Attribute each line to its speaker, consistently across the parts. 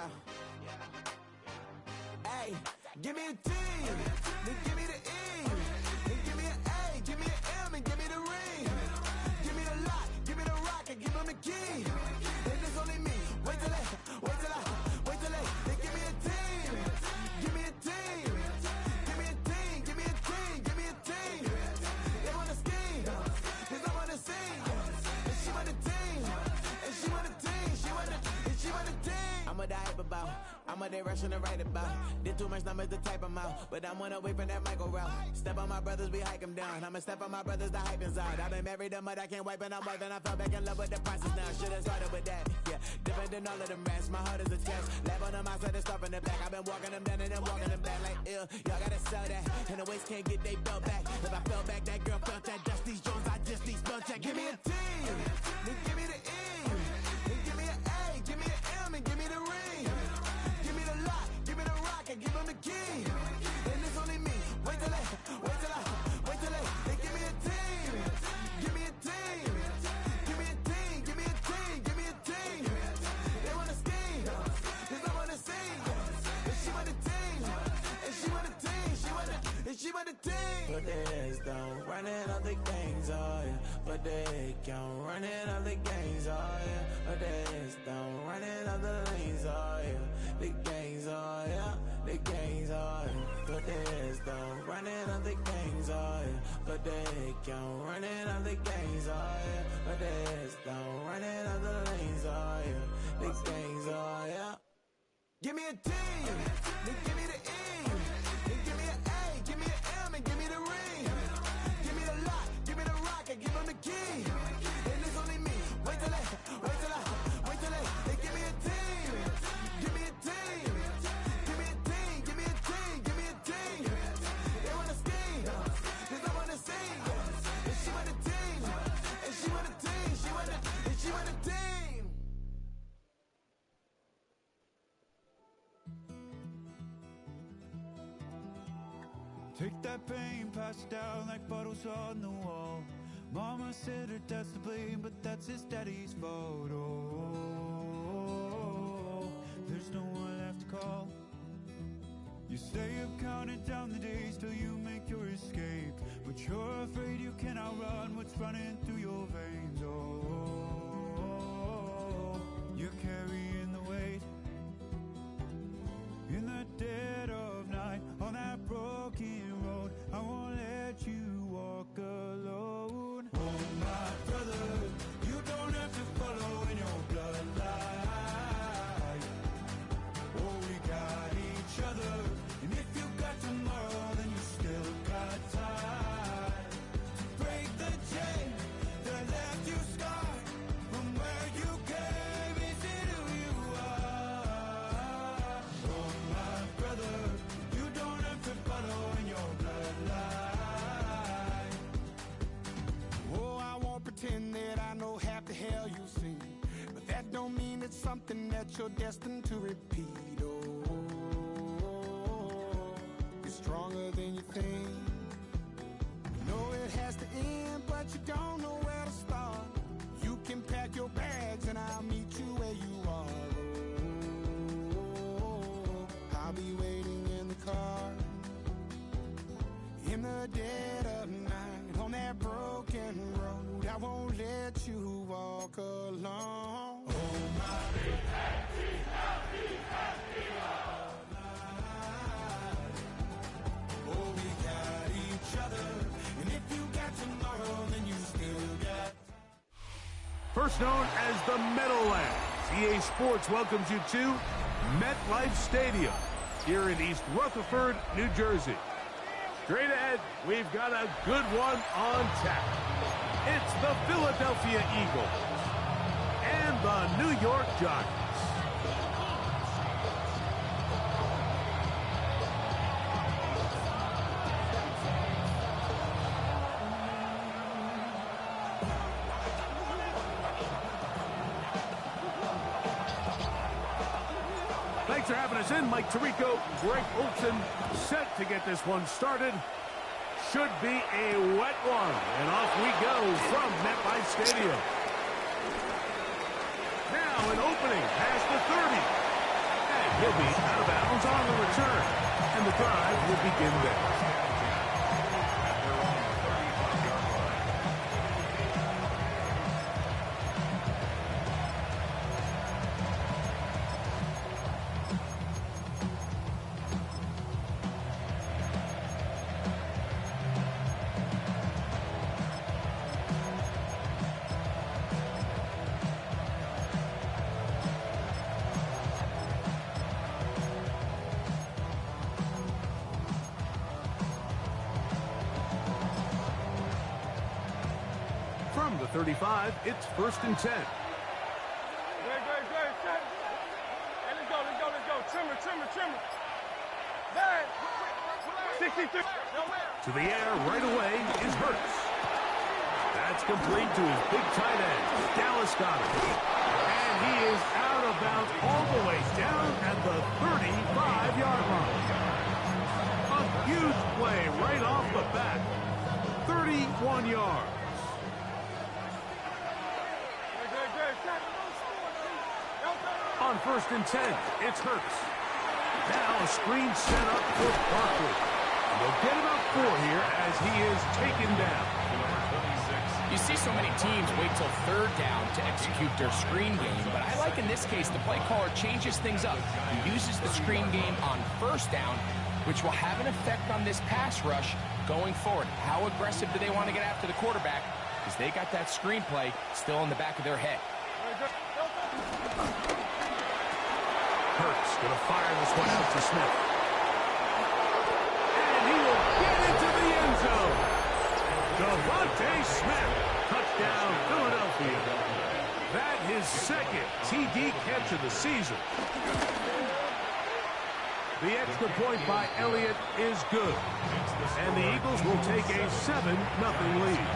Speaker 1: Yeah. Hey, give me a T, then give me the E, then give me an A, give me an M, and give me the ring. Give me the lock, give me the rock, and give them the key. And it's only me. Wait till they, then give me a team. Give me a team. Give me a team, give me a team, give me a team. They wanna scheme, cause I wanna sing. And she want a team, and she want a team, and she want a team. I'm what I hype about, I'm what they rushing to write about. Did too much numbers to type them out, but I'm on away from that micro route. Step on my brothers, we hike them down. I'ma step on my brothers, the hype is out. I've been married them, but I can't wipe and I'm wiping. I fell back in love with the process now. Should've started with that, yeah. Different than all of them rats, my heart is a test. Lab on them outside and stuff in the back. I've been walking them down and then walking them back like ill. Y'all gotta sell that, and the waist can't get they belt back. If I fell back, that girl felt that. Dust these Jones, I just need spell check. Give me a T, then give me the E, then give me an A, give me an M, and give me the ring. Give me the lock, give me the rock, and give them the key. And it's only me. Wait till they, they give me a team. Give me a team. Give me a team, give me a team, give me a team. They wanna scheme, cause I wanna sing. And she want a team, and she want a team, and she want a team. But there's down, running all the gangs, oh yeah. But they can't running all the gangs, oh yeah. But there's down, running all the lanes, oh yeah. The gangs, oh yeah. The gangs, oh yeah. But there's down, running all the gangs, oh yeah. But they can't running all the gangs, oh yeah. But there's down, running all the lanes, oh yeah. The gangs, oh yeah. Give me a T, then give me the E, then give me an A, give me an M, and give me the ring. Give me the lock, give me the rock, and give them the key. And it's only me. Wait till they, they give me a team. Give me a team. Give me a team, give me a team, give me a team. They wanna scheme, cause I wanna sing. And she want a team, and she want a team, and she want a team.
Speaker 2: Take that pain, pass it down like bottles on the wall. Mama said her dad's to blame, but that's his daddy's fault. Oh, there's no one left to call. You stay up counting down the days till you make your escape, but you're afraid you cannot run what's running through your veins. Oh, you're carrying the weight in the dead of night on that broken road. I won't let you walk alone. Oh my brother, you don't have to follow in your bloodline. Oh, we got each other, and if you got tomorrow, then you still got time to break the chain that left you scarred from where you came into who you are. Oh my brother, you don't have to follow in your bloodline.
Speaker 3: Oh, I won't pretend that I know half the hell you've seen, but that don't mean it's something that you're destined to repeat. Oh, you're stronger than you think. You know it has to end, but you don't know where to start. You can pack your bags and I'll meet you where you are. Oh, I'll be waiting in the car in the dead of night on that broken road. I won't let you walk alone. Oh my oh, we got each other, and if you got tomorrow, then you still got.
Speaker 4: First known as the Meadowlands, EA Sports welcomes you to MetLife Stadium here in East Rutherford, New Jersey. Straight ahead, we've got a good one on tap. It's the Philadelphia Eagles and the New York Giants. Thanks for having us in. Mike Tirico, Greg Olson, set to get this one started. Should be a wet one. And off we go from MetLife Stadium. Now an opening past the 30. He'll be out of bounds on the return, and the drive will begin there. From the 35, it's 1st and 10.
Speaker 5: Good. Hey, let's go. Trimmer. There. 63.
Speaker 4: To the air right away is Hurts. That's complete to his big tight end, Dallas Goedert. And he is out of bounds all the way down at the 35-yard line. A huge play right off the bat. 31 yards. On 1st and 10, it's Hurts. Now a screen set up for Barkley. They'll get about 4 here as he is taken down.
Speaker 6: You see so many teams wait till 3rd down to execute their screen game, but I like in this case the play caller changes things up. He uses the screen game on 1st down, which will have an effect on this pass rush going forward. How aggressive do they want to get after the quarterback? Because they got that screen play still in the back of their head.
Speaker 4: Hurts going to fire this one out to Smith. And he will get into the end zone. Devontae Smith, touchdown Philadelphia. That his 2nd TD catch of the season. The extra point by Elliott is good. And the Eagles will take a 7-0 lead.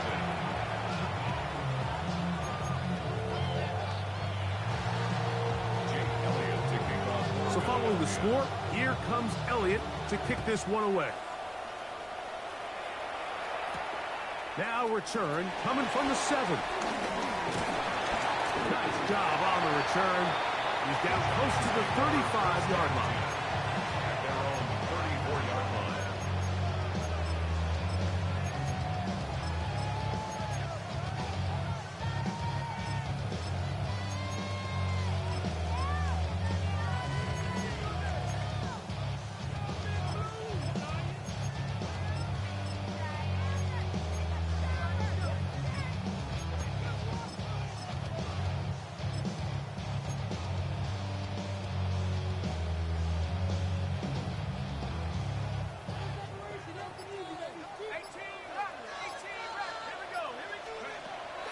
Speaker 4: So following the score, here comes Elliott to kick this one away. Now return coming from the 7. Nice job on the return. He's down close to the 35-yard line.
Speaker 7: At their own 34-yard line.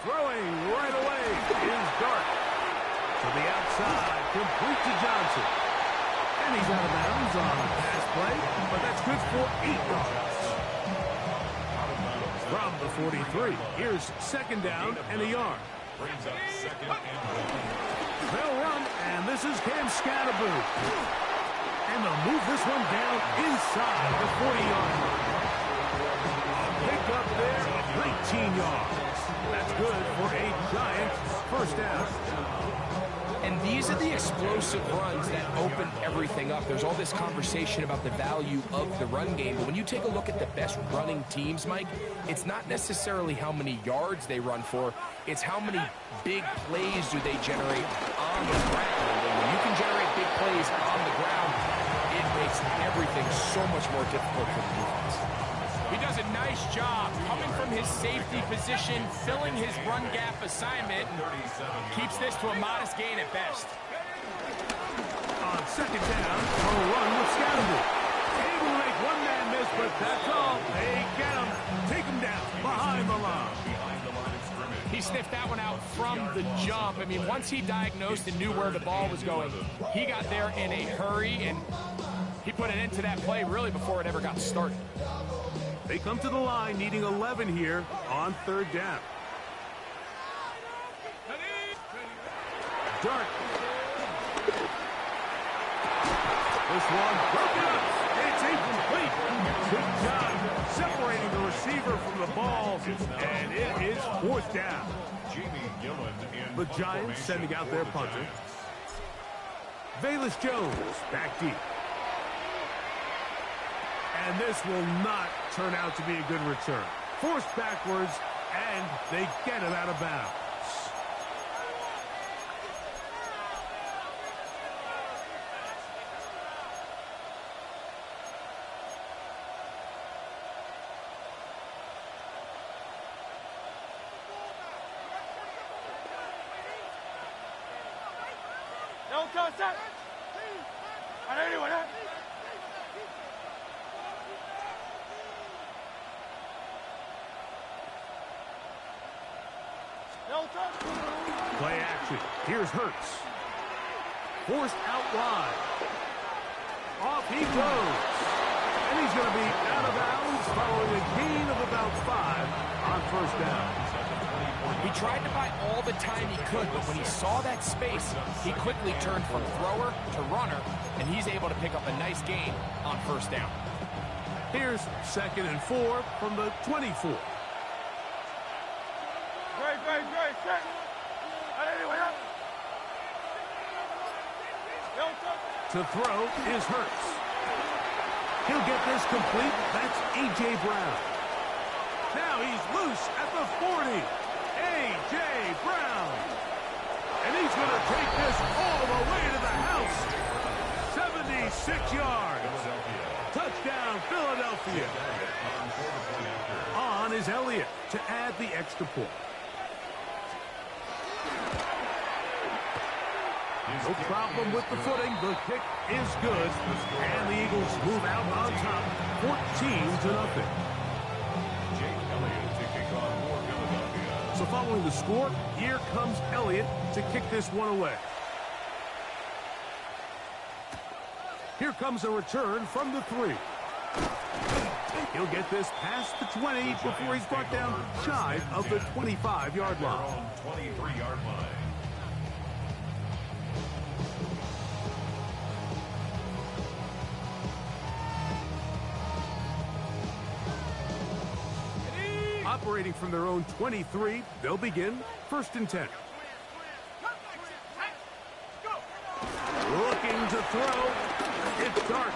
Speaker 4: Throwing right away is Dart. To the outside, complete to Johnson. And he's out of bounds on a pass play, but that's good for 8 yards. From the 43, here's 2nd down and a yard.
Speaker 7: Brings up 2nd and 1.
Speaker 4: They'll run, and this is Cam Scatterboo. And they'll move this one down inside the 40-yard line. Pick up there, 19 yards. That's good for a Giants 1st down.
Speaker 6: And these are the explosive runs that open everything up. There's all this conversation about the value of the run game, but when you take a look at the best running teams, Mike, it's not necessarily how many yards they run for, it's how many big plays do they generate on the ground. And when you can generate big plays on the ground, it makes everything so much more difficult for the defense.
Speaker 8: He does a nice job coming from his safety position, filling his run gap assignment, and keeps this to a modest gain at best.
Speaker 4: On 2nd down, a run with Scatterboo. Able to make one man miss, but that's all. They get him. Take him down behind the line.
Speaker 8: He sniffed that one out from the jump. I mean, once he diagnosed and knew where the ball was going, he got there in a hurry, and he put an end to that play really before it ever got started.
Speaker 4: They come to the line needing 11 here on 3rd down. Dart. This one broken up. It's incomplete. Good job separating the receiver from the ball, and it is 4th down. The Giants sending out their punter. Velus Jones back deep. And this will not turn out to be a good return. Forced backwards, and they get it out of bounds.
Speaker 5: No contact. Anyway,
Speaker 4: Play action. Here's Hurts. Forced out wide. Off he goes. And he's going to be out of bounds following a gain of about 5 on first down.
Speaker 6: He tried to buy all the time he could, but when he saw that space, he quickly turned from thrower to runner, and he's able to pick up a nice gain on first down.
Speaker 4: Here's 2nd and 4 from the 24.
Speaker 5: Great, set. Anyway,
Speaker 4: To throw is Hurts. He'll get this complete. That's A.J. Brown. Now he's loose at the 40. A.J. Brown. And he's going to take this all the way to the house. 76 yards. Touchdown, Philadelphia. On is Elliott to add the extra point. No problem with the footing. The kick is good. And the Eagles move out on top, 14-0. So following the score, here comes Elliott to kick this one away. Here comes a return from the 3. He'll get this past the 20 before he's brought down shy of the 25-yard line.
Speaker 7: 23-yard line.
Speaker 4: Operating from their own 23, they'll begin 1st and 10. Looking to throw. It's Dart.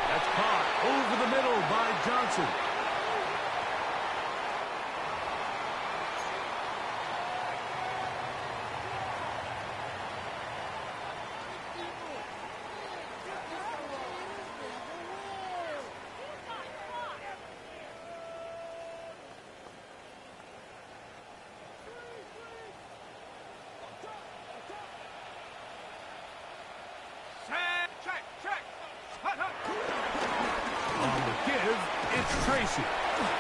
Speaker 4: That's caught over the middle by Johnson. Tracy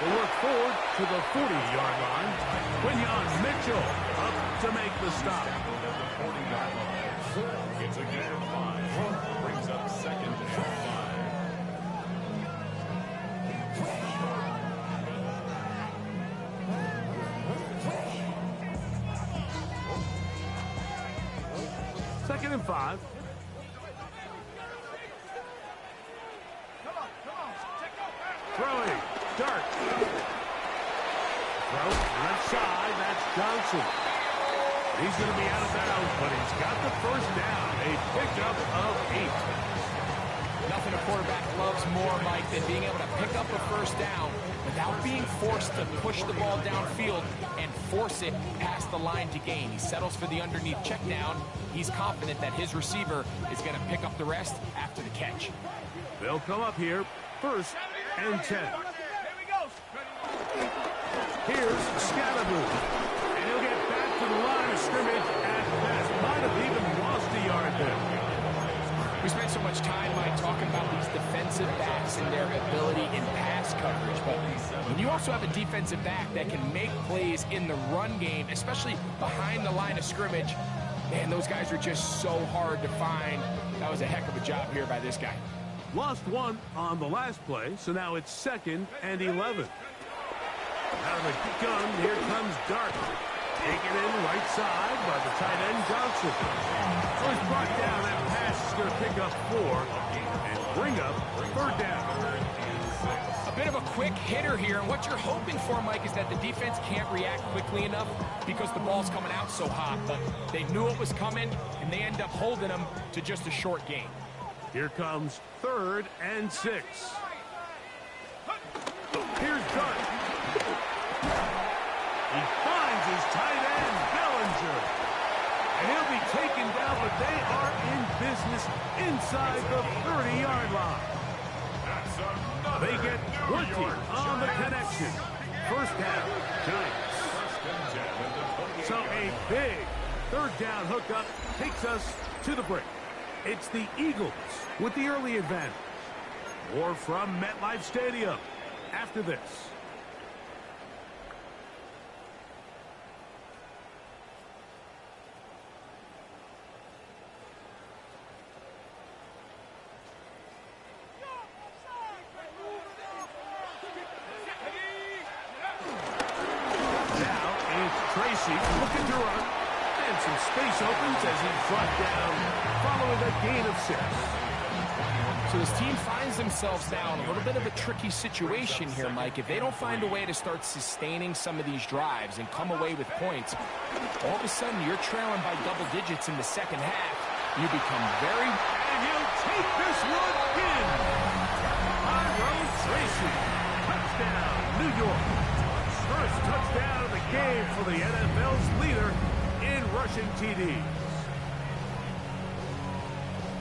Speaker 4: will work forward to the 40-yard line. Quinyon Mitchell up to make the stop.
Speaker 7: The 40-yard line. It's a gain of 5. Brings up 2nd and
Speaker 4: 5. 2nd and 5. Throwing. Dart. Throw left side. That's Johnson. He's going to be out of bounds, but he's got the first down. A pickup of 8.
Speaker 6: Nothing a quarterback loves more, Mike, than being able to pick up a first down without being forced to push the ball downfield and force it past the line to gain. He settles for the underneath check down. He's confident that his receiver is going to pick up the rest after the catch.
Speaker 4: They'll come up here 1st and 10. Here's Scalaboo. And he'll get back to the line of scrimmage at best. Might have even lost a yard there.
Speaker 6: We spent so much time, Mike, talking about these defensive backs and their ability in pass coverage. But when you also have a defensive back that can make plays in the run game, especially behind the line of scrimmage, man, those guys are just so hard to find. That was a heck of a job here by this guy.
Speaker 4: Lost 1 on the last play, so now it's 2nd and 11. Out of the gun, here comes Dart. Taken in right side by the tight end Johnson. So he's brought down that pass That's going to pick up 4 and bring up 3rd down.
Speaker 6: A bit of a quick hitter here, and what you're hoping for, Mike, is that the defense can't react quickly enough because the ball's coming out so hot. But they knew it was coming, and they end up holding them to just a short gain.
Speaker 4: Here comes 3rd and 6. Here's Dart. He finds his tight end, Bellinger. And he'll be taken down, but they are in business inside the 30-yard line. They get 20 on the connection. 1st down, Giants. So a big 3rd down hookup takes us to the break. It's the Eagles with the early advantage. More from MetLife Stadium after this. Tracy looking to run, and some space opens as he's brought down following a gain of 6.
Speaker 6: So this team finds themselves now in a little bit of a tricky situation here, Mike. If they don't find a way to start sustaining some of these drives and come away with points, all of a sudden you're trailing by double digits in the 2nd half. You become very...
Speaker 4: And he'll take this one in. Tyrone Tracy. Touchdown, New York. First touchdown of the game for the NFL's leader in rushing TDs.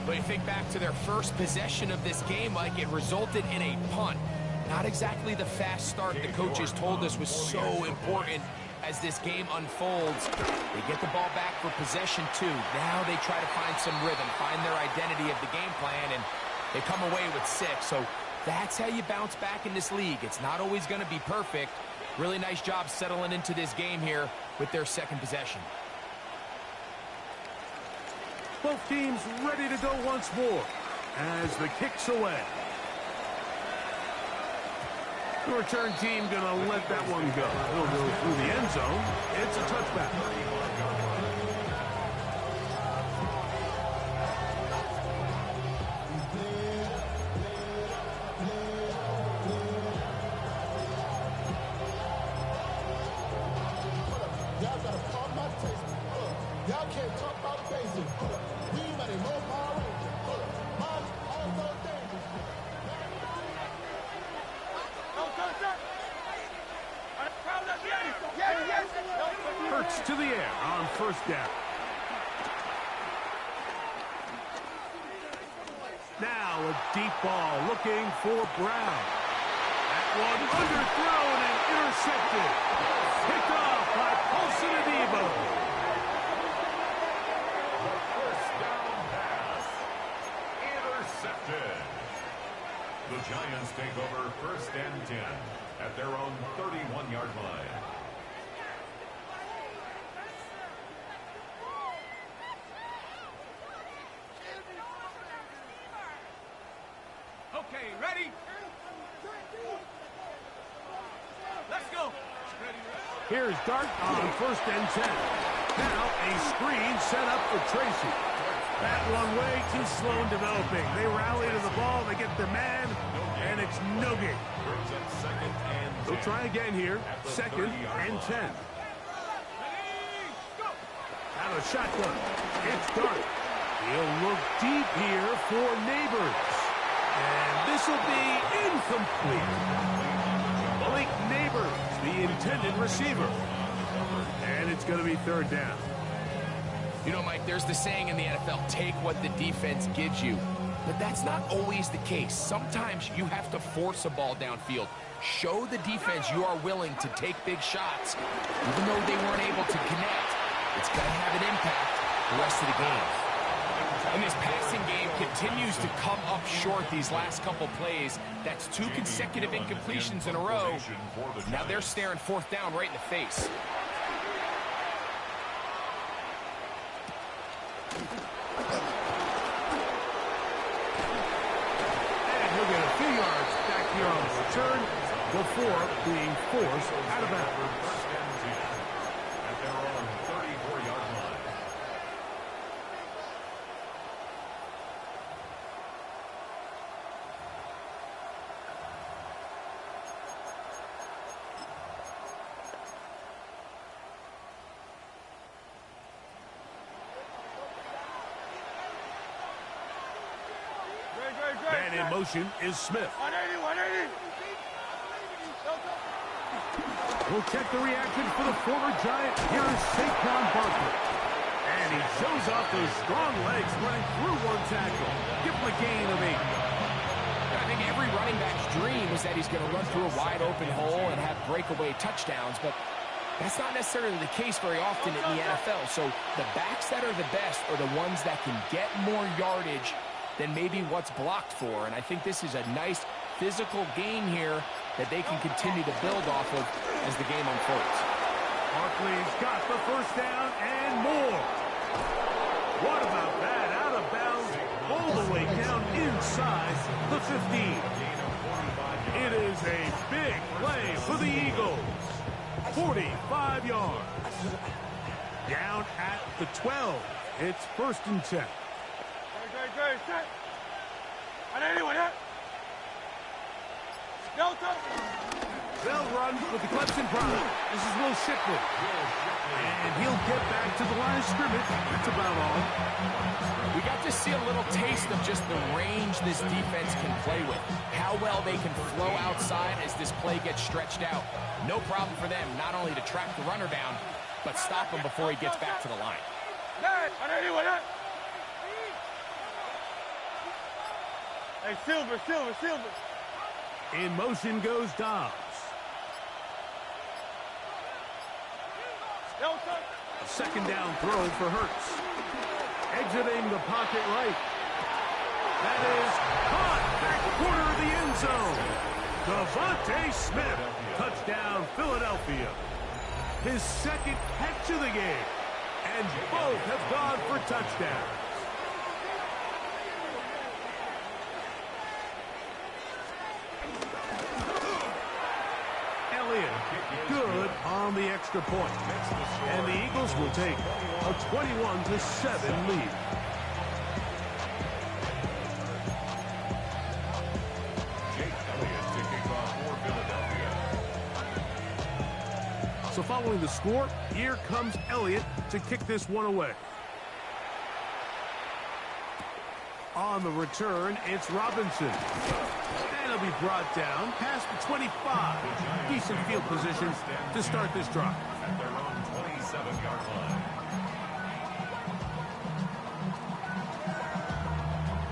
Speaker 6: But you think back to their first possession of this game, Mike, it resulted in a punt. Not exactly the fast start the coaches told us was so important as this game unfolds. They get the ball back for possession 2. Now they try to find some rhythm, find their identity of the game plan, and they come away with 6. So that's how you bounce back in this league. It's not always going to be perfect. Really nice job settling into this game here with their 2nd possession.
Speaker 4: Both teams ready to go once more as the kick's away. The return team going to let that one go. It'll go through the end zone. It's a touchback.
Speaker 9: Y'all can't talk about basic. We ready, no power. March all those dangerous.
Speaker 4: Hurts to the air on 1st down. Now a deep ball looking for Brown. That one underthrown and intercepted. Picked off by Paulson Adebo.
Speaker 7: The Giants take over 1st and 10 at their own 31-yard line.
Speaker 5: Okay, ready? Let's go.
Speaker 4: Here's Dart on 1st and 10. Now a screen set up for Tracy. That one way too slow in developing. They rally to the ball, they get the man, and it's no gain. They'll try again here. 2nd and 10. Out of shotgun. It's Dart. He'll look deep here for Neighbors. And this will be incomplete. Malik Neighbors, the intended receiver. And it's going to be 3rd down.
Speaker 6: You know, Mike, there's the saying in the NFL, take what the defense gives you. But that's not always the case. Sometimes you have to force a ball downfield. Show the defense you are willing to take big shots. Even though they weren't able to connect, it's going to have an impact the rest of the game. And this passing game continues to come up short these last couple plays. That's 2 consecutive incompletions in a row. Now they're staring 4th down right in the face.
Speaker 4: Here on the return before being forced out of bounds.
Speaker 7: At their own 34-yard line.
Speaker 4: And in motion is Smith.
Speaker 5: 180, 180.
Speaker 4: We'll check the reaction for the former Giant. Here is Saquon Barkley. And he shows off those strong legs running through one tackle. Give him a gain of 8.
Speaker 6: I think every running back's dream is that he's going to run through a wide open hole and have breakaway touchdowns, but that's not necessarily the case very often in the NFL. So the backs that are the best are the ones that can get more yardage than maybe what's blocked for. And I think this is a nice physical gain here that they can continue to build off of as the game unfolds.
Speaker 4: Barkley's got the first down and more. What about that? Out of bounds, all the way down inside the 15. It is a big play for the Eagles. 45 yards. Down at the 12. It's 1st and 10.
Speaker 5: Great, set. 180, 180. Delta.
Speaker 4: They'll run with the Clemson product. This is Will Shipley. And he'll get back to the line of scrimmage. That's about all.
Speaker 6: We got to see a little taste of just the range this defense can play with. How well they can flow outside as this play gets stretched out. No problem for them not only to track the runner down, but stop him before he gets back to the line.
Speaker 5: 180, 180. Hey, Silver.
Speaker 4: In motion goes Dobbs.
Speaker 5: Delta.
Speaker 4: A 2nd down throw for Hurts. Exiting the pocket right. That is caught back corner of the end zone. Devontae Smith. Touchdown, Philadelphia. His 2nd catch of the game. And both have gone for touchdowns. Good on the extra point. And the Eagles will take a 21-7 lead. So following the score, here comes Elliott to kick this one away. On the return, it's Robinson. And he'll be brought down past the 25. Decent field position to start this drive.
Speaker 7: At their own 27-yard line.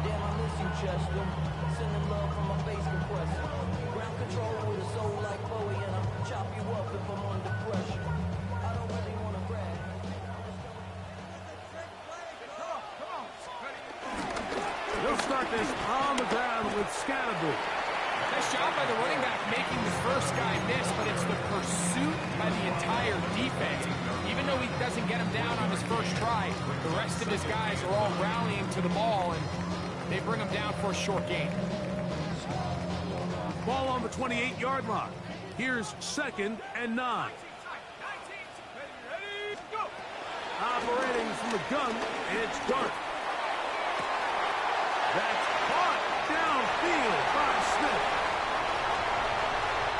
Speaker 10: Damn, I miss you, Chester. Sending love from my face compressor. Ground control with a soul like Bowie, and I'll chop you up if I'm under pressure. I don't really want to brag.
Speaker 4: They'll start this on the ground with Scatterby.
Speaker 6: Nice job by the running back making the first guy miss, but it's the pursuit by the entire defense. Even though he doesn't get him down on his first try, the rest of his guys are all rallying to the ball, and they bring him down for a short gain.
Speaker 4: Ball on the 28-yard line. Here's 2nd and 9. Operating from the gun, it's Dart. That's caught downfield by Smith.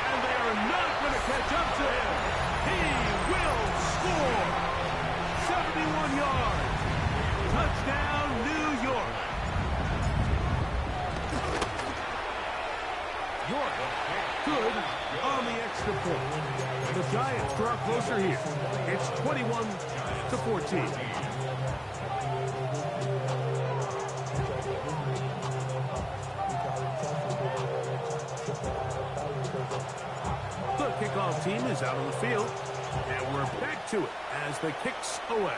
Speaker 4: And they are not going to catch up to him. He will score. 71 yards. Touchdown, New York. York, good on the extra point. The Giants draw closer here. It's 21-14. The kickoff team is out on the field, and we're back to it as the kicks away.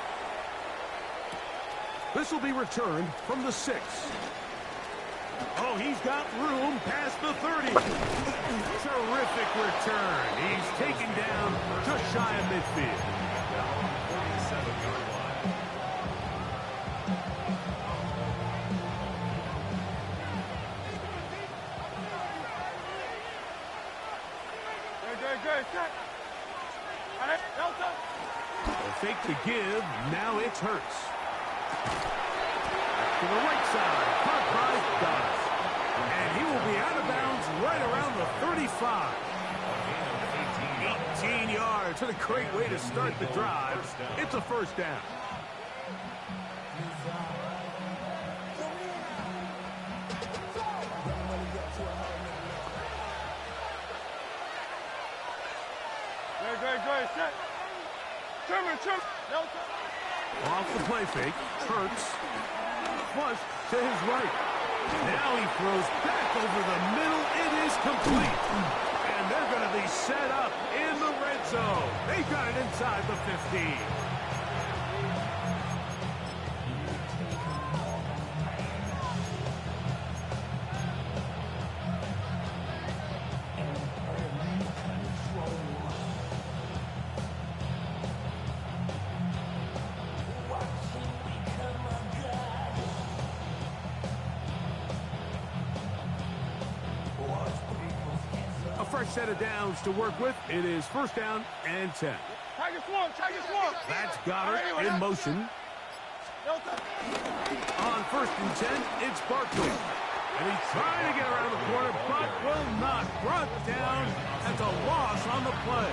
Speaker 4: This will be returned from the 6. Oh, he's got room past the 30. Terrific return. He's taken down just shy of midfield.
Speaker 7: 47-yard line.
Speaker 5: Good, set. Delta.
Speaker 4: A fake to give. Now it's Hurts. To the right side. Caught by Dobbs. And he will be out of bounds right around the 35. 18 yards. What a great way to start the drive. It's a first down.
Speaker 5: Dre, set. Trimmer. No time.
Speaker 4: Off the play fake, Hurts. Flush to his right. Now he throws back over the middle. It is complete. And they're going to be set up in the red zone. They got it inside the 15. Fresh set of downs to work with. It is first down and 10.
Speaker 5: Tag your swamp.
Speaker 4: That's Goddard in motion. On first and 10, it's Barkley. And he's trying to get around the corner, but will not. Brought down at the loss on the play.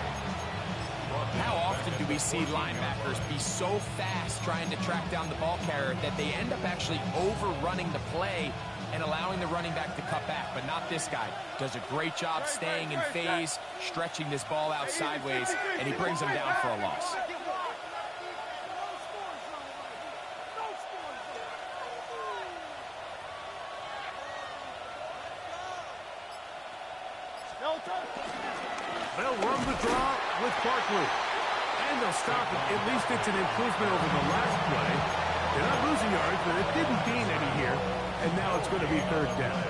Speaker 6: How often do we see linebackers be so fast trying to track down the ball carrier that they end up actually overrunning the play and allowing the running back to cut back? But not this guy. Does a great job staying in phase, stretching this ball out sideways, and he brings him down for a loss.
Speaker 4: They'll run the draw with Barkley. And they'll stop it. At least it's an improvement over the last play. They're not losing yards, but it didn't gain any here. And now it's going to be third down.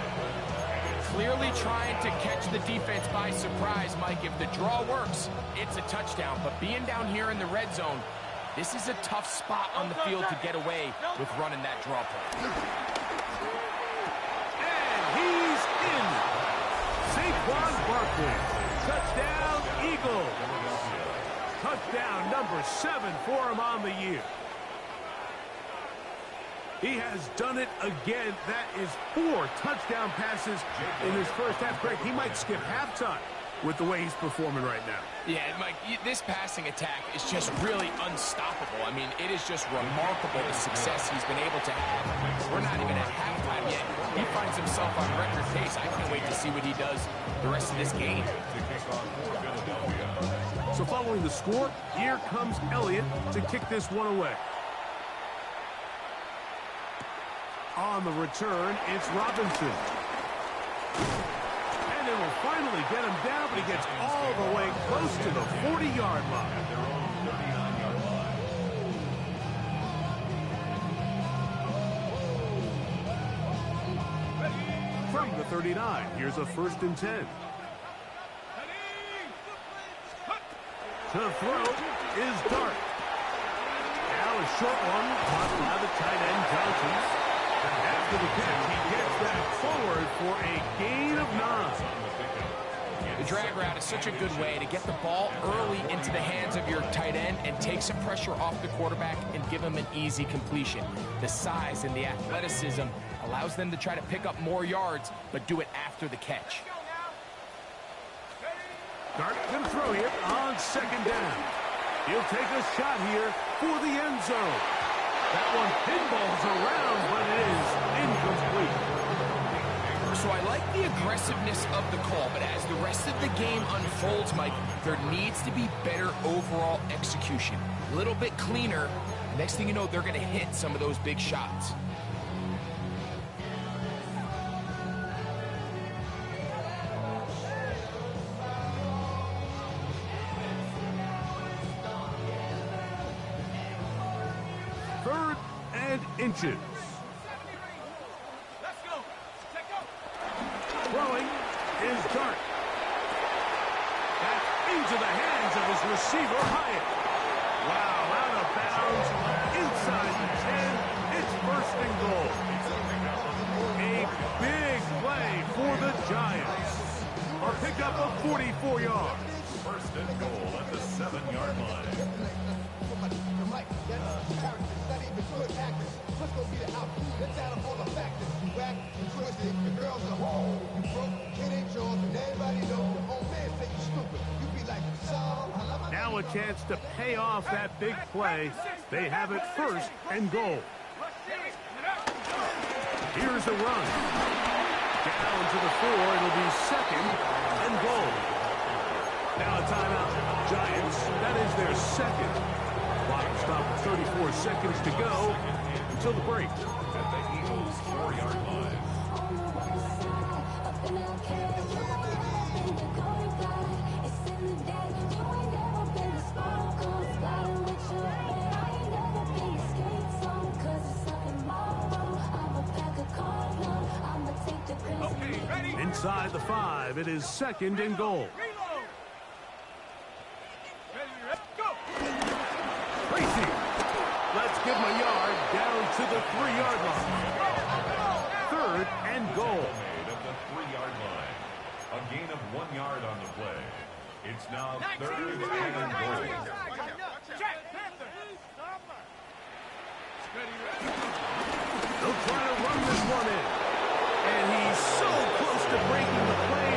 Speaker 6: Clearly trying to catch the defense by surprise, Mike. If the draw works, it's a touchdown. But being down here in the red zone, this is a tough spot on the field to get away with running that draw play.
Speaker 4: And he's in. Saquon Barkley. Touchdown, Eagles. Touchdown number 7 for him on the year. He has done it again. That is 4 touchdown passes in his first half. Greg, he might skip halftime with the way he's performing right now.
Speaker 6: Yeah, Mike, this passing attack is just really unstoppable. I mean, it is just remarkable the success he's been able to have. We're not even at halftime yet. He finds himself on record pace. I can't wait to see what he does the rest of this game.
Speaker 4: So following the score, here comes Elliott to kick this one away. On the return, it's Robinson. And it will finally get him down, but he gets all the way close to the 40-yard line.
Speaker 7: At their own 39-yard line.
Speaker 4: From the 39, here's a first and 10. To throw is Dart. Now a short one, caught by the tight end Johnson. And after the catch, he gets that forward for a gain of 9.
Speaker 6: The drag route is such a good way to get the ball early into the hands of your tight end and take some pressure off the quarterback and give him an easy completion. The size and the athleticism allows them to try to pick up more yards, but do it after the catch.
Speaker 4: Dart can throw here on second down. He'll take a shot here for the end zone. That one pinballs around, but it is incomplete.
Speaker 6: So I like the aggressiveness of the call, but as the rest of the game unfolds, Mike, there needs to be better overall execution. A little bit cleaner. Next thing you know, they're going to hit some of those big shots.
Speaker 4: Inches.
Speaker 5: Let's go.
Speaker 4: Throwing is Dart. That's into the hands of his receiver, Hyatt. Wow, out of bounds, inside the 10. It's first and goal. A big play for the Giants. A pickup of 44 yards.
Speaker 7: First and goal at the 7-yard line.
Speaker 4: Now a chance to pay off that big play. They have it first and goal. Here's a run. Down to the 4. It'll be second and goal. Now a timeout. Giants, that is their second. Clock will stop with 34 seconds to go until the break.
Speaker 7: At the Eagles' 4-yard line.
Speaker 4: Inside the 5, it is 2nd and goal. Tracy, let's give him a yard down to the 3-yard line. 3rd and goal.
Speaker 7: Made at the 3-yard line. A gain of 1 yard on the play. It's now 3rd and goal.
Speaker 4: They'll try to run this one in. And he's so close to breaking the play,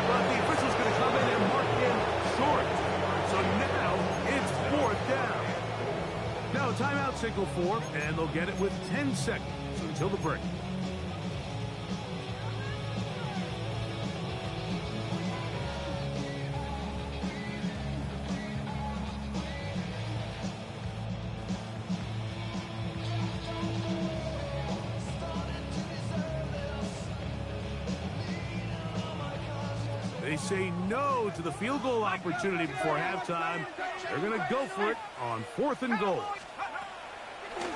Speaker 4: but the official's going to come in and mark him short. So now it's 4th down. Now timeout signal for, and they'll get it with 10 seconds until the break. They say no to the field goal opportunity before halftime. They're going to go for it on 4th and goal.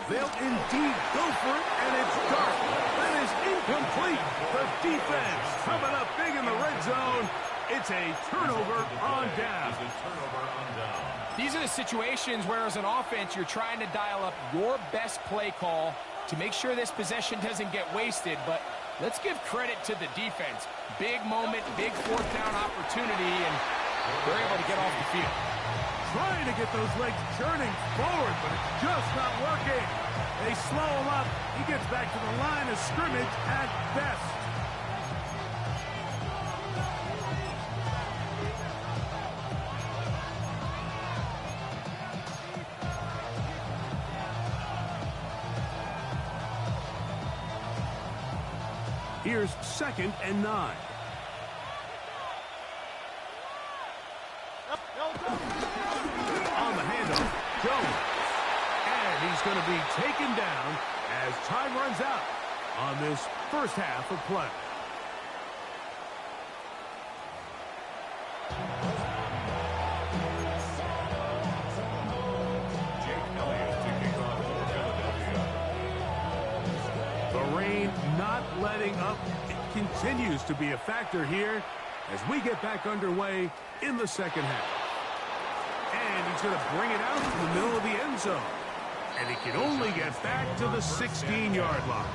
Speaker 4: They'll indeed go for it, and it's dark. That is incomplete. The defense coming up big in the red zone. It's a turnover on down.
Speaker 8: These are the situations where, as an offense, you're trying to dial up your best play call to make sure this possession doesn't get wasted, but let's give credit to the defense. Big moment, big 4th down opportunity, and they're able to get off the field.
Speaker 4: Trying to get those legs churning forward, but it's just not working. They slow him up. He gets back to the line of scrimmage at best. Here's 2nd and 9. On the handoff, Jones. And he's going to be taken down as time runs out on this first half of play. The rain not letting up. It continues to be a factor here as we get back underway in the second half. And he's going to bring it out to the middle of the end zone. And he can only get back to the 16-yard line.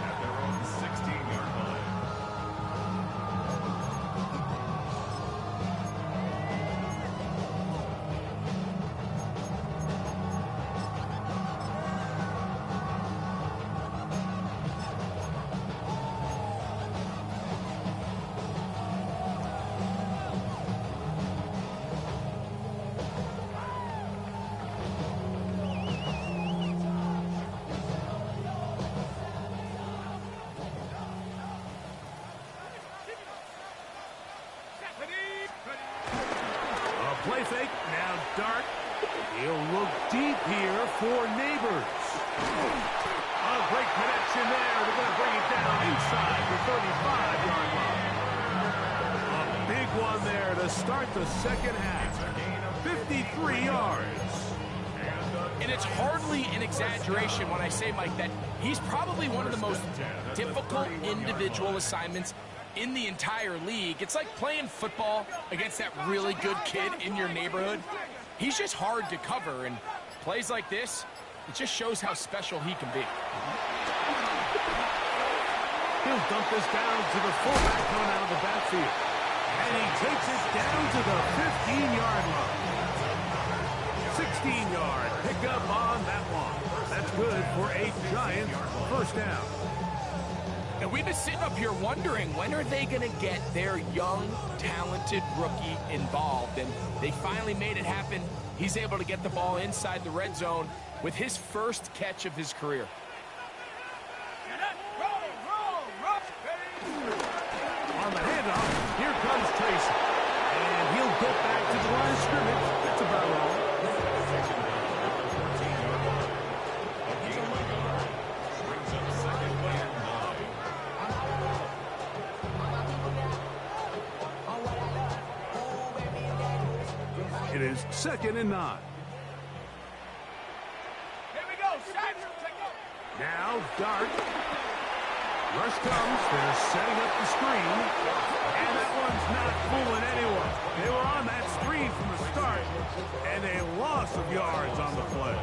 Speaker 7: At their own 16-yard line.
Speaker 4: Play fake, now Dart. He'll look deep here for Neighbors. A great connection there. They're going to bring it down inside the 35-yard line. A big one there to start the second half. 53 yards.
Speaker 8: And it's hardly an exaggeration when I say, Mike, that he's probably one of the most difficult individual assignments in the entire league. It's like playing football against that really good kid in your neighborhood. He's just hard to cover, and plays like this, it just shows how special he can be.
Speaker 4: He'll dump this down to the fullback coming out of the backfield. And he takes it down to the 15-yard line. 16-yard pickup on that one. That's good for a Giant first down.
Speaker 8: And we've been sitting up here wondering, when are they going to get their young, talented rookie involved? And they finally made it happen. He's able to get the ball inside the red zone with his first catch of his career.
Speaker 4: On the handoff, here comes Tracy. And he'll get back to line of scrimmage. That's about all.
Speaker 7: Brings up second and 9.
Speaker 4: It is 2nd and 9.
Speaker 5: Here we go. Set.
Speaker 4: Now, Dart. Rush comes. They're setting up the screen. And that one's not fooling anyone. They were on that screen from the start. And a loss of yards on the play.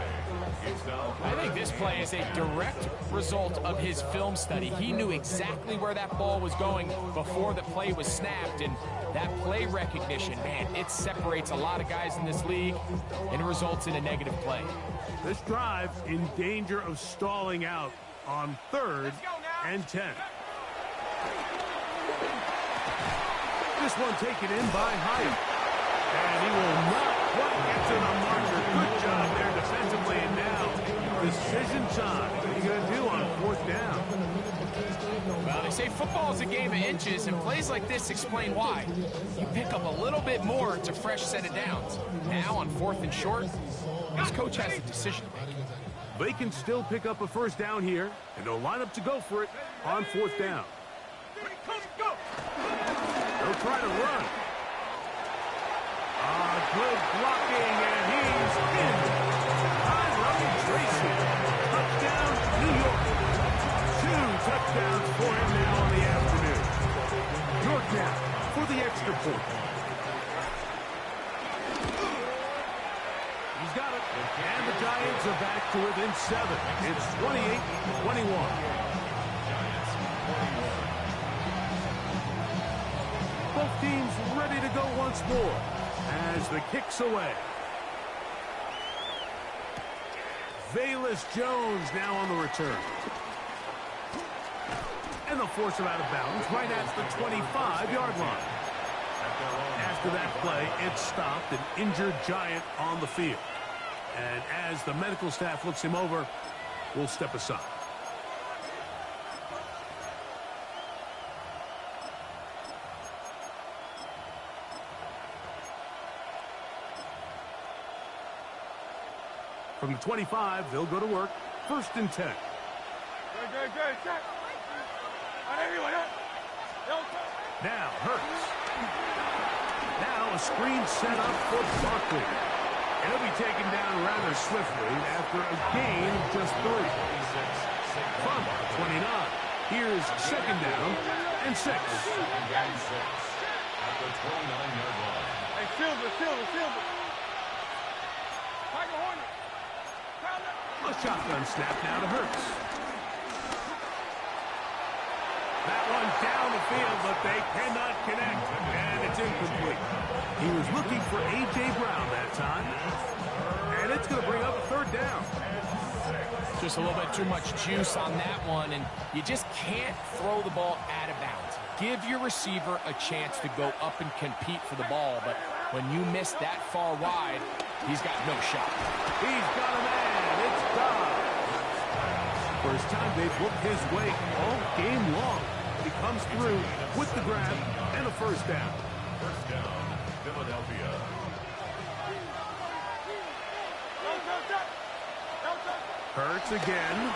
Speaker 8: I think this play is a direct result of his film study. He knew exactly where that ball was going before the play was snapped, and that play recognition, man, it separates a lot of guys in this league and results in a negative play.
Speaker 4: This drive in danger of stalling out on 3rd and 10. This one taken in by Hyatt. And he will not quite get to the marker. Good job there defensively. And now, decision time. What are you going to do on 4th down?
Speaker 8: Well, they say football is a game of inches, and plays like this explain why. You pick up a little bit more, it's a fresh set of downs. Now on 4th and short, this coach has a decision to make.
Speaker 4: They can still pick up a 1st down here, and they'll line up to go for it on 4th down. They'll try to run. Good blocking, and he's in. Tyrone Tracy. Touchdown, New York. 2 touchdowns for him now in the afternoon. York now for the extra point. He's got it. And the Giants are back to within 7. It's 28-21. Both teams ready to go once more as the kick's away. Velus Jones now on the return. And they'll force him out of bounds right at the 25-yard line. After that play, it stopped, an injured Giant on the field. And as the medical staff looks him over, we'll step aside. From the 25, they'll go to work. 1st and 10.
Speaker 5: Good. Check.
Speaker 4: Now, Hurts. Now a screen set up for Barkley. And he'll be taken down rather swiftly after a gain of just 3. From 29. Here's 2nd down and 6.
Speaker 7: At the 29-yard line.
Speaker 5: Hey, Silver. Tiger Hornet.
Speaker 4: A shotgun snap now to Hurts. That one down the field, but they cannot connect, and it's incomplete. He was looking for A.J. Brown that time, and it's going to bring up a 3rd down.
Speaker 8: Just a little bit too much juice on that one, and you just can't throw the ball out of bounds. Give your receiver a chance to go up and compete for the ball, but when you miss that far wide, he's got no shot.
Speaker 4: He's got a man. It's Dobbs. First time they've looked his way all game long. He comes through with the grab and a 1st down.
Speaker 7: 1st down, Philadelphia.
Speaker 4: Hurts again.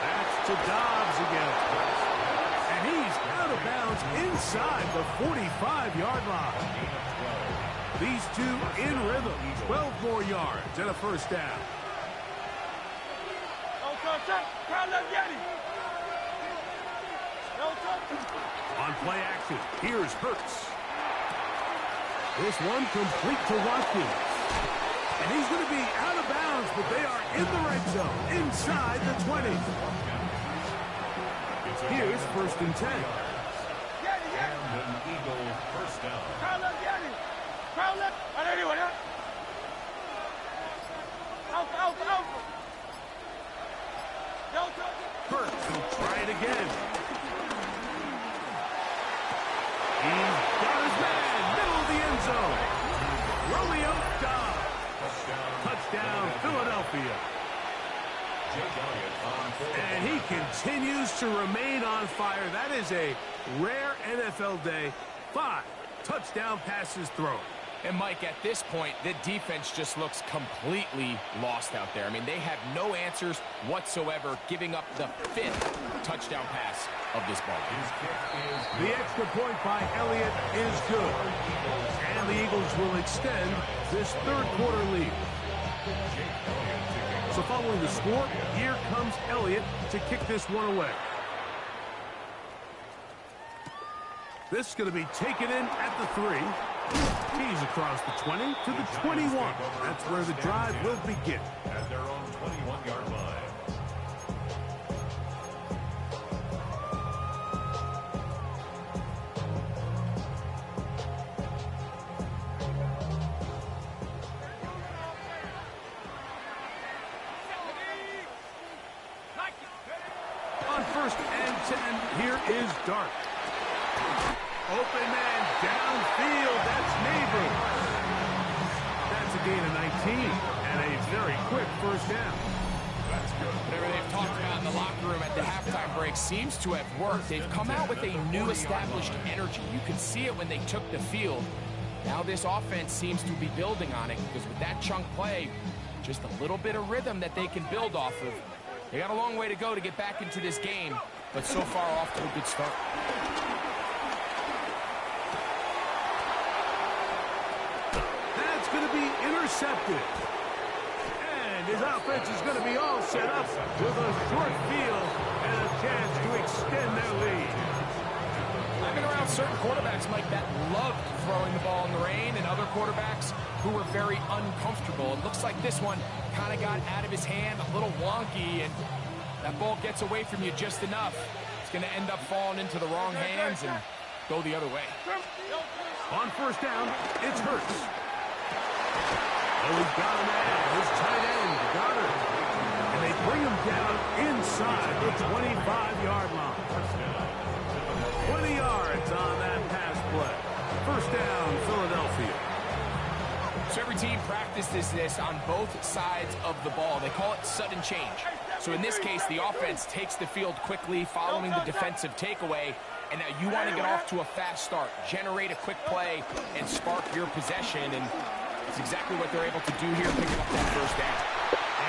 Speaker 4: That's to Dobbs again. And he's out of bounds inside the 45-yard line. These two in rhythm. 12 more yards and a 1st down. On play action, here's Hurts. This one complete to Watkins. And he's going to be out of bounds, but they are in the red zone, inside the 20. Here's 1st and 10.
Speaker 7: And an Eagle 1st down.
Speaker 4: Hurts will try it again. He's got his man, middle of the end zone. Romeo Dobbs. Touchdown, Philadelphia. And he continues to remain on fire. That is a rare NFL day. 5 Touchdown pass is thrown.
Speaker 6: And, Mike, at this point, the defense just looks completely lost out there. I mean, they have no answers whatsoever, giving up the 5th touchdown pass of this ball.
Speaker 4: The extra point by Elliott is good. And the Eagles will extend this third-quarter lead. So following the score, here comes Elliott to kick this one away. This is going to be taken in at the 3. He's across the 20 to the 21. That's where the drive will begin.
Speaker 7: At their own 21-yard line.
Speaker 4: On 1st and 10, here is Dart. Open man downfield. That's Neighbors. That's a gain of 19 and a very quick first down.
Speaker 7: That's good.
Speaker 6: Whatever they've talked about in the locker room at the halftime break seems to have worked. They've come out with a new established energy. You can see it when they took the field. Now this offense seems to be building on it because with that chunk play, just a little bit of rhythm that they can build off of. They got a long way to go to get back into this game, but so far off to a good start.
Speaker 4: That's going to be intercepted. And his offense is going to be all set up with a short field and a chance to extend their lead.
Speaker 6: I've been around certain quarterbacks, Mike, that loved throwing the ball in the rain, and other quarterbacks who were very uncomfortable. It looks like this one kind of got out of his hand, a little wonky, and that ball gets away from you just enough. It's going to end up falling into the wrong hands and go the other way.
Speaker 4: On 1st down, it's Hurts. Oh, he's got him at his tight end, Goddard. And they bring him down inside the 25-yard line. 20 yards on that pass play. 1st down, Philadelphia.
Speaker 6: So every team practices this on both sides of the ball. They call it sudden change. So in this case, the offense takes the field quickly following the defensive takeaway. And now you want to get off to a fast start, generate a quick play, and spark your possession. And it's exactly what they're able to do here, picking up that 1st down.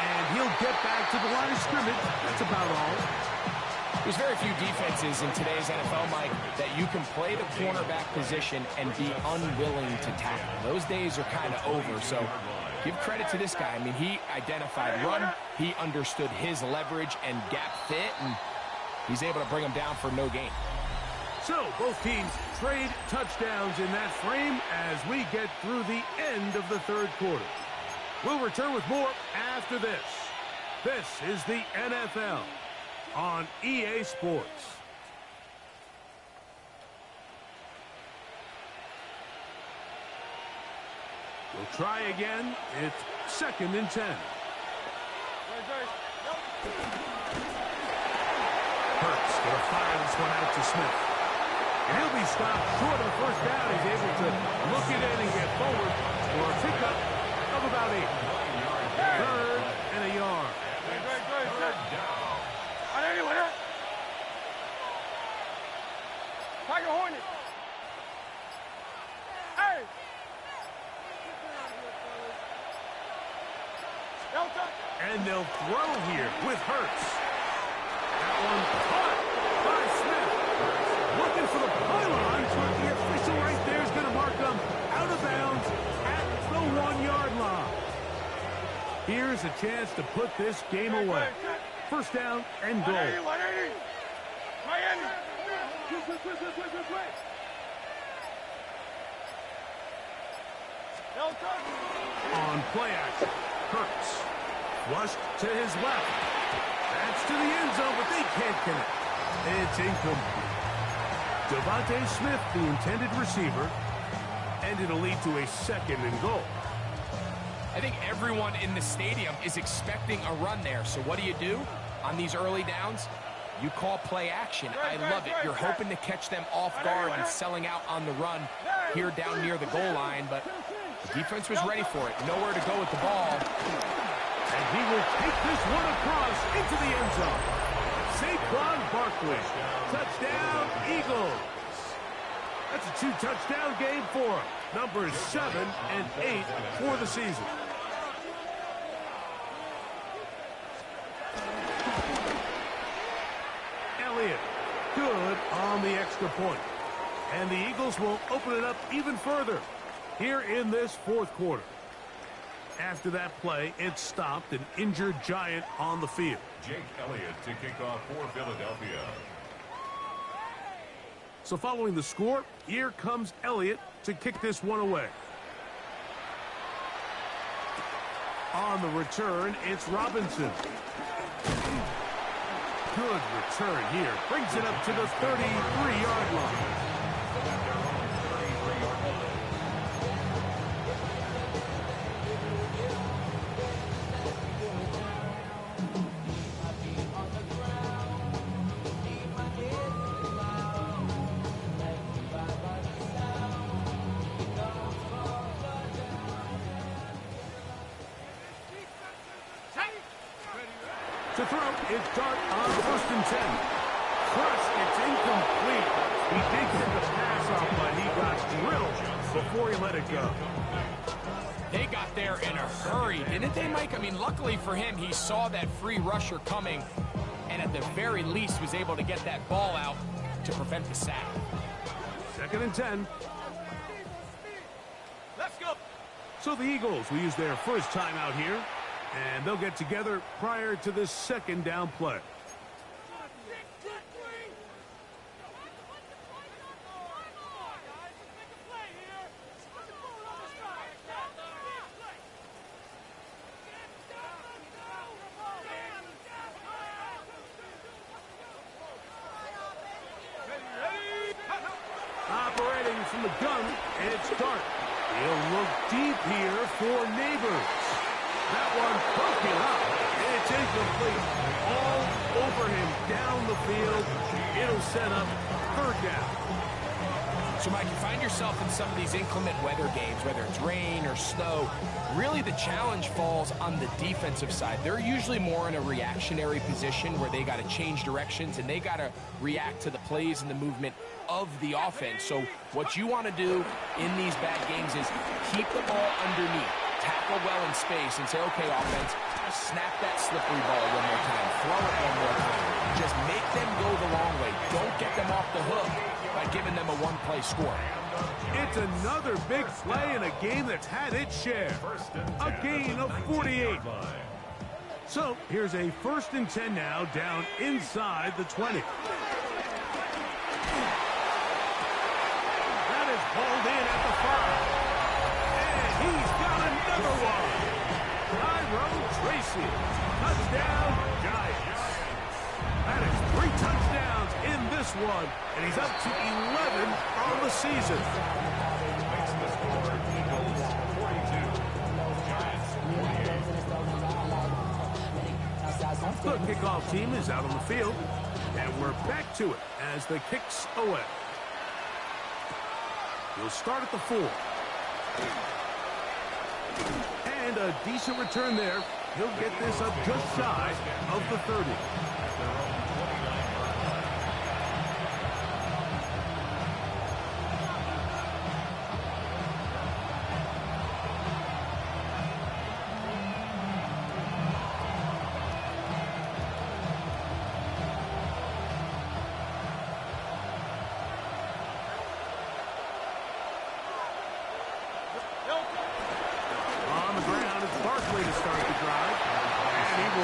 Speaker 4: And he'll get back to the line of scrimmage. That's about all.
Speaker 6: There's very few defenses in today's NFL, Mike, that you can play the cornerback position and be unwilling to tackle. Those days are kind of over, so give credit to this guy. I mean, he identified run, he understood his leverage and gap fit, and he's able to bring him down for no gain.
Speaker 4: So both teams trade touchdowns in that frame as we get through the end of the 3rd quarter. We'll return with more after this. This is the NFL on EA Sports. We'll try again. It's 2nd and 10. Hurts going to fire this one out to Smith. And he'll be stopped short of 1st down. He's able to look it in and get forward for a pickup of about 8. 3rd and a yard.
Speaker 5: Tiger Hornet. Hey.
Speaker 4: And they'll throw here with Hurts. That one caught by Smith. Looking for the pylon, but the official right there is going to mark them out of bounds at the 1-yard line. Here's a chance to put this game away. 1st down and goal.
Speaker 5: Miami.
Speaker 4: On play action, Hurts flushed to his left. That's to the end zone, but they can't connect. It's incomplete. Devontae Smith, the intended receiver, and it'll lead to a 2nd and goal.
Speaker 6: I think everyone in the stadium is expecting a run there. So what do? On these early downs, you call play action. I love it. You're hoping to catch them off guard and selling out on the run here down near the goal line, but the defense was ready for it. Nowhere to go with the ball.
Speaker 4: And he will take this one across into the end zone. Saquon Barkley. Touchdown, Eagles. That's a 2-touchdown game for him. Numbers 7 and 8 for the season. Elliott, good on the extra point. And the Eagles will open it up even further here in this fourth quarter. After that play, it stopped an injured Giant on the field.
Speaker 7: Jake Elliott to kick off for Philadelphia.
Speaker 4: So following the score, here comes Elliott to kick this one away. On the return, it's Robinson. Good return here. Brings it up to the 33-yard line. To throw, it's Dart on 1st and 10. First, it's incomplete. He did get the pass off, but he got drilled before he let it go.
Speaker 8: They got there in a hurry, didn't they, Mike? I mean, luckily for him, he saw that free rusher coming, and at the very least was able to get that ball out to prevent the sack.
Speaker 4: 2nd and 10.
Speaker 5: Let's go.
Speaker 4: So the Eagles will use their first timeout here, and they'll get together prior to this 2nd down play. Operating from the gun, it's Dart. He'll look deep here for Neighbors. That one broken up. It's incomplete. All over him down the field. It'll set up 3rd down.
Speaker 8: So, Mike, you find yourself in some of these inclement weather games, whether it's rain or snow. Really, the challenge falls on the defensive side. They're usually more in a reactionary position where they got to change directions and they got to react to the plays and the movement of the offense. So what you want to do in these bad games is keep the ball underneath, tackle well in space, and say, okay, offense, snap that slippery ball one more time, throw it one more time. Just make them go the long way. Don't get them off the hook by giving them a one-play score.
Speaker 4: It's another big play in a game that's had its share. A gain of 48. So here's a 1st and 10 now, down inside the 20. That is hauled in at the 5. And he's got another one. Tyrone Tracy. Touchdown, Giants. That is 3 touchdowns in this one, and he's up to 11 on the season.
Speaker 7: Makes the score Eagles 42, Giants 48.
Speaker 4: The kickoff team is out on the field, and we're back to it as the kicks away. He'll start at the 4. And a decent return there. He'll get this up just shy of the 30.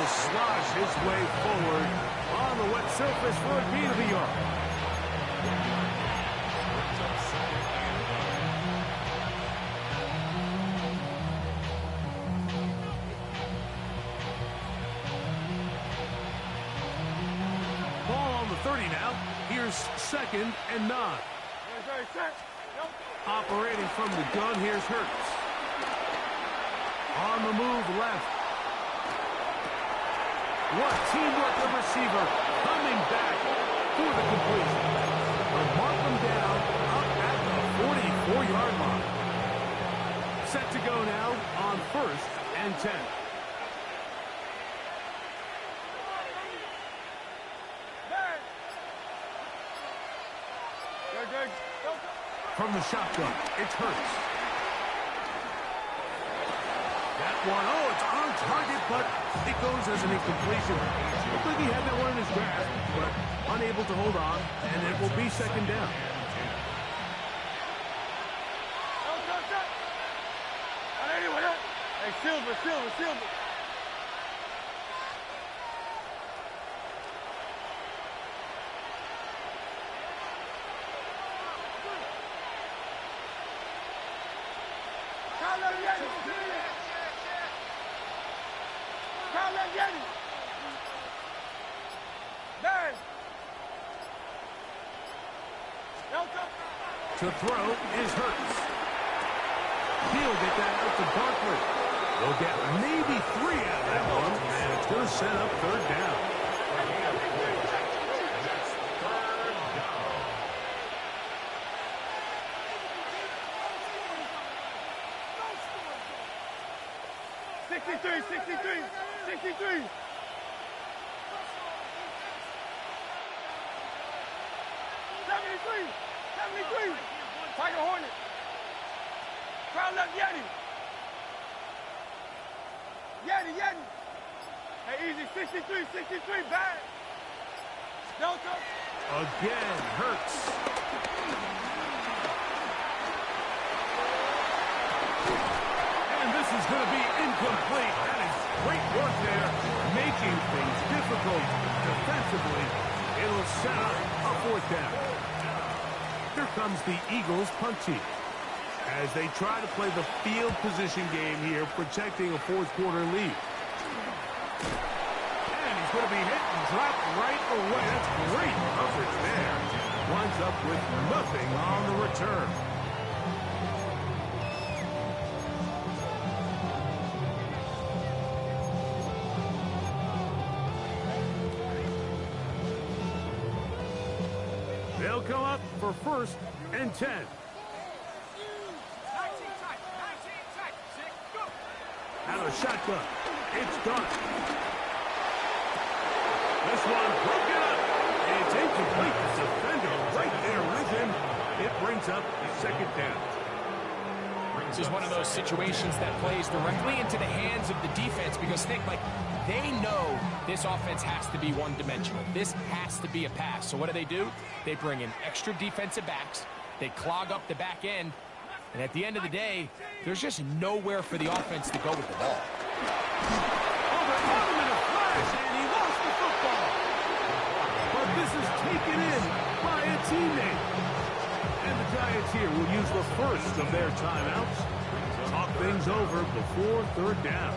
Speaker 4: Slosh his way forward on the wet surface for a gain of a yard. Ball on the 30 now. Here's 2nd and 9. Operating from the gun, here's Hurts. On the move left. What teamwork of receiver coming back for the completion. But mark them down up at the 44-yard line. Set to go now on 1st and 10. from the shotgun. It's Hurts. That one, oh, it's on target, but it goes as an incompletion. Looked like he had that one in his grasp, but unable to hold on, and it will be second down.
Speaker 5: Hey, Silver.
Speaker 4: To throw is Hurts. He'll get that out to Barkley. They'll get maybe 3 out of that one, and it's going to set up third down.
Speaker 5: Sixty-three. Tiger Hornet. Crowd left Yeti. Hey, easy. 63. Bad. Delta.
Speaker 4: Again, Hurts. And this is going to be incomplete. That is great work there, making things difficult defensively. It'll set up a fourth down. Here comes the Eagles punt team as they try to play the field position game here, protecting a fourth-quarter lead. And he's going to be hit and dropped right away. That's great coverage there. Winds up with nothing on the return. They'll come up for 1st and 10. Out of the shotgun. It's done. This one broken up. It's incomplete. The defender right there with him. It brings up second down.
Speaker 6: This is one of those situations that plays directly into the hands of the defense because, Nick, they know this offense has to be one-dimensional. This has to be a pass. So what do? They bring in extra defensive backs. They clog up the back end. And at the end of the day, there's just nowhere for the offense to go with the ball.
Speaker 4: Oh, they're caught him in a flash, and he lost the football. But this is taken in by a teammate. And the Giants here will use the first of their timeouts. Talk things over before third down.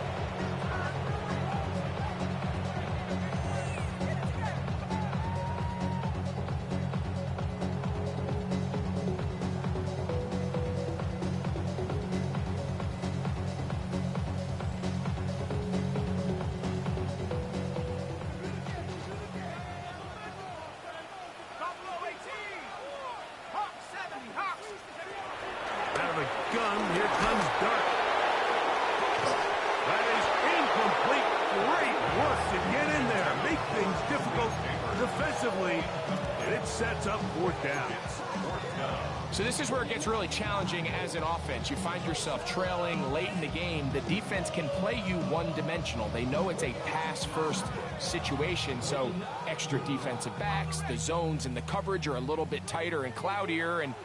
Speaker 6: So this is where it gets really challenging as an offense. You find yourself trailing late in the game. The defense can play you one-dimensional. They know it's a pass-first situation, so extra defensive backs, the zones and the coverage are a little bit tighter and cloudier, and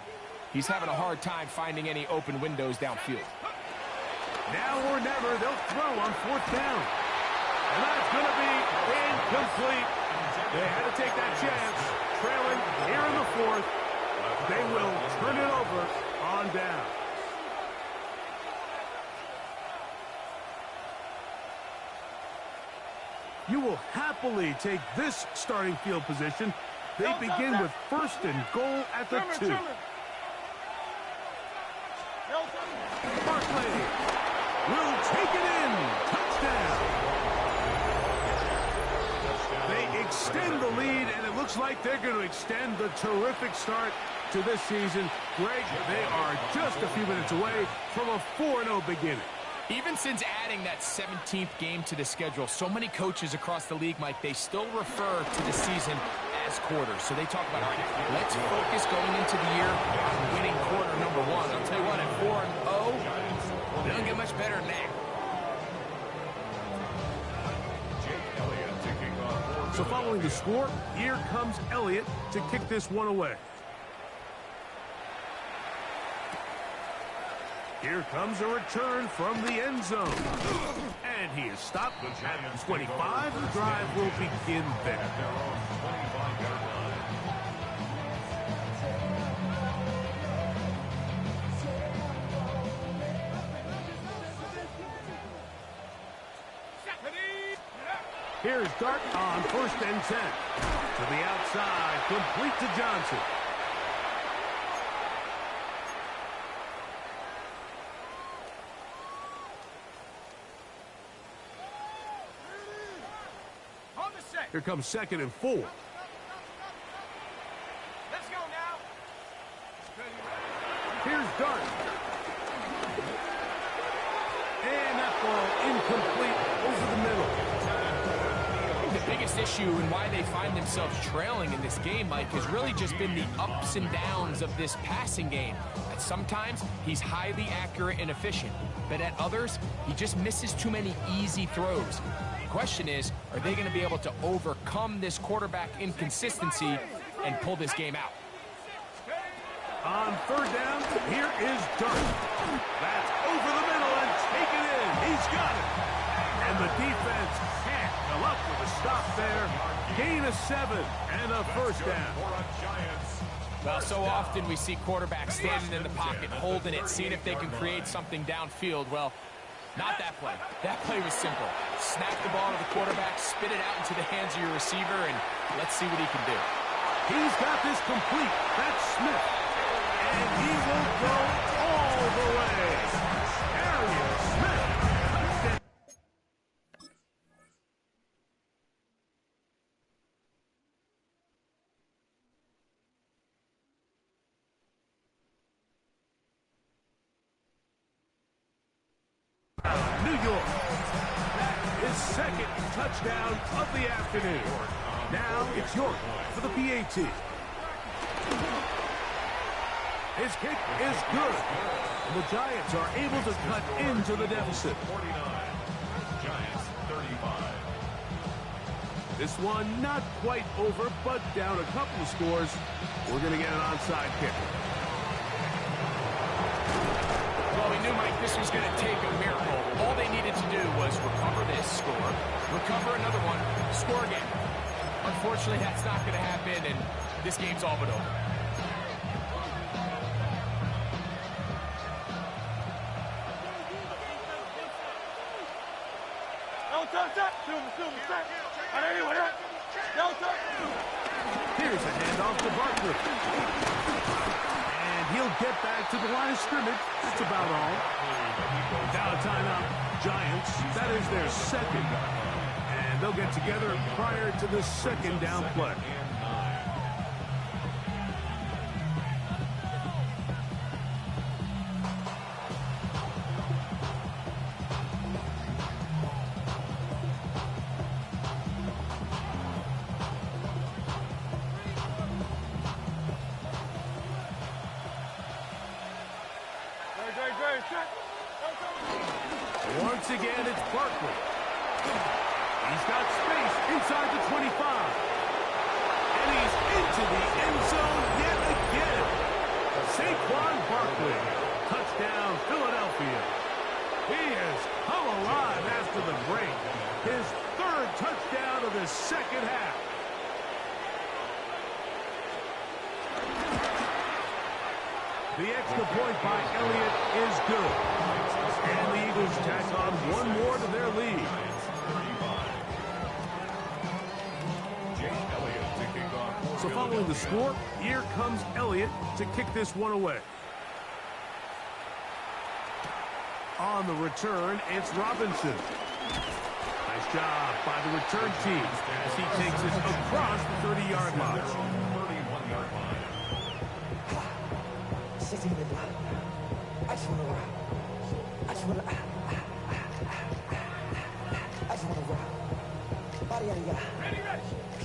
Speaker 6: he's having a hard time finding any open windows downfield.
Speaker 4: Now or never, they'll throw on 4th down. And that's going to be incomplete. They had to take that chance. Trailing here in the 4th. They will turn it over on down. You will happily take this starting field position. They begin with 1st and goal at the 2. Barkley will take it in. Touchdown. They extend the lead, and it looks like they're going to extend the terrific start to this season. Greg, they are just a few minutes away from a 4-0 beginning.
Speaker 6: Even since adding that 17th game to the schedule, so many coaches across the league, Mike, they still refer to the season has quarters. So they talk about, all right, let's focus going into the year on winning quarter number 1. I'll tell you what, at 4-0, they don't get much better than that.
Speaker 4: So following the score, here comes Elliott to kick this one away. Here comes a return from the end zone. And he is stopped at 25. The drive will begin there. Here's Dart on 1st and 10. To the outside, complete to Johnson. Here comes 2nd and 4.
Speaker 8: Let's go now.
Speaker 4: Here's Dart. And that ball incomplete over the middle.
Speaker 6: The biggest issue and why they find themselves trailing in this game, Mike, has really just been the ups and downs of this passing game. At sometimes, he's highly accurate and efficient, but at others, he just misses too many easy throws. The question is, are they going to be able to overcome this quarterback inconsistency and pull this game out?
Speaker 4: On 3rd down, here is Dart. That's over the middle and taken in. He's got it. And the defense can't come up with a stop there. Gain of 7 and a 1st down.
Speaker 6: Well, so often we see quarterbacks standing in the pocket, holding it, seeing if they can create something downfield. Well, not that play. That play was simple. Snap the ball to the quarterback, spit it out into the hands of your receiver, and let's see what he can do.
Speaker 4: He's got this complete. That's Smith. And he will go all the way. Arian Smith. Touchdown. New York. His 2nd touchdown of the afternoon. Now it's York for the PAT. His kick is good. And the Giants are able to cut into the deficit.
Speaker 7: 49. Giants 35.
Speaker 4: This one not quite over, but down a couple of scores. We're going to get an onside kick.
Speaker 6: Well, we knew, Mike, this was going to take a miracle. All they needed to do was recover this score, recover another one, score again. Unfortunately, that's not going to happen, and this game's all but over.
Speaker 4: Here's a handoff to Barkley. And he'll get back to the line of scrimmage. That's about all. Now a timeout. Giants. That is their 2nd. And they'll get together prior to the 2nd down play. Once again, it's Barkley. He's got space inside the 25. And he's into the end zone yet again. Saquon Barkley. Touchdown, Philadelphia. He has come alive after the break. His 3rd touchdown of the 2nd half. The extra point by Elliott is good. And the Eagles tack on one more to their lead. So following the score, here comes Elliott to kick this one away. On the return, it's Robinson. Nice job by the return team as he takes it across the 30-yard line.
Speaker 7: 31-yard line.
Speaker 10: I just want to rock. I just want to rock. Body, yada, yada.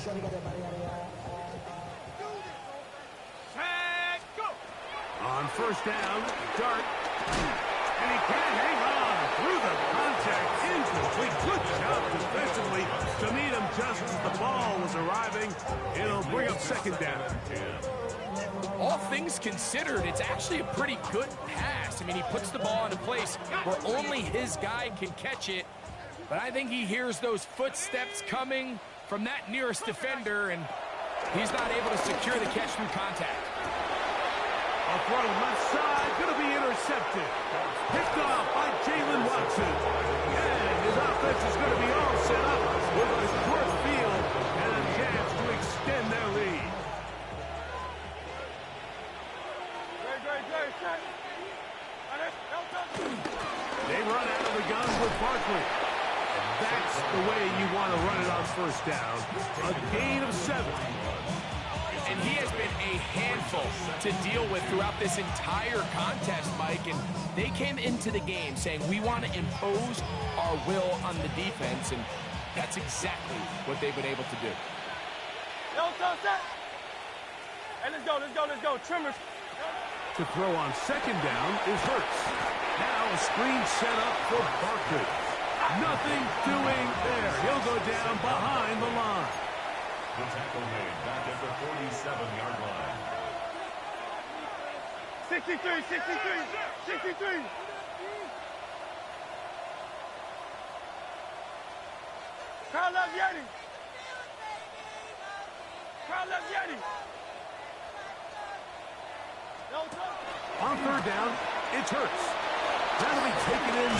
Speaker 10: Shorty got that body, yada, yada.
Speaker 4: On first down, Dart. And he can't hang on through the contact. Incomplete. Good job defensively to meet him just as the ball was arriving. It'll bring up second down.
Speaker 6: All things considered, it's actually a pretty good pass. I mean, he puts the ball in a place where only his guy can catch it. But I think he hears those footsteps coming from that nearest defender, and he's not able to secure the catch through contact.
Speaker 4: A throw left side, going to be intercepted. Picked off by Jalen Watson. And his offense is going to be all set up with a short field and a chance to extend their lead. They run out of the gun with Barkley. That's the way you want to run it on first down. A gain of 7.
Speaker 6: And he has been a handful to deal with throughout this entire contest, Mike. And they came into the game saying, we want to impose our will on the defense. And that's exactly what they've been able to do.
Speaker 5: Hey, let's go. Trimmers.
Speaker 4: To throw on second down is Hurts. Now a screen set up for Barkley. Nothing doing there. He'll go down behind the line.
Speaker 7: The tackle made back at the 47-yard line.
Speaker 5: 63. Crowd love Yeti.
Speaker 4: On third down, it's Hurts. That'll be taken in.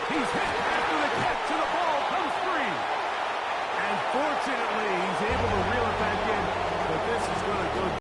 Speaker 4: He's hit after the catch, and the ball comes free. And fortunately, he's able to reel it back in, but this is going to go